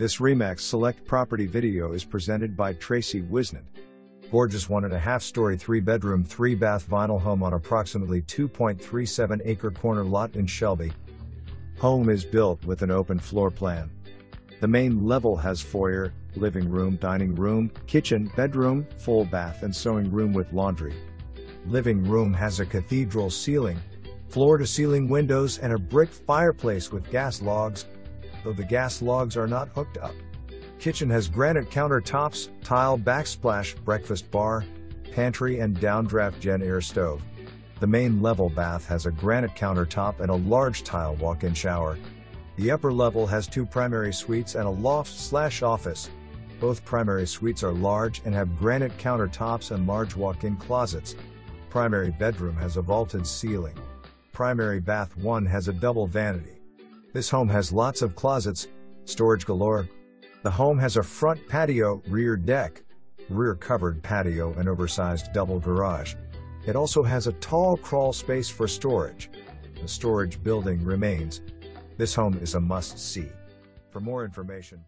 This Remax Select Property video is presented by Tracy Wisnant. Gorgeous 1.5-story 3-bedroom 3-bath vinyl home on approximately 2.37 acre corner lot in Shelby. Home is built with an open floor plan. The main level has foyer, living room, dining room, kitchen, bedroom, full bath and sewing room with laundry. Living room has a cathedral ceiling, floor-to-ceiling windows and a brick fireplace with gas logs, though the gas logs are not hooked up. Kitchen has granite countertops, tile backsplash, breakfast bar, pantry and downdraft JennAir stove. The main level bath has a granite countertop and a large tile walk-in shower. The upper level has 2 primary suites and a loft/office. Both primary suites are large and have granite countertops and large walk-in closets. Primary bedroom has a vaulted ceiling. Primary bath 1 has a double vanity. This home has lots of closets, storage galore. The home has a front patio, rear deck, rear covered patio and oversized double garage. It also has a tall crawl space for storage. The storage building remains. This home is a must-see. For more information,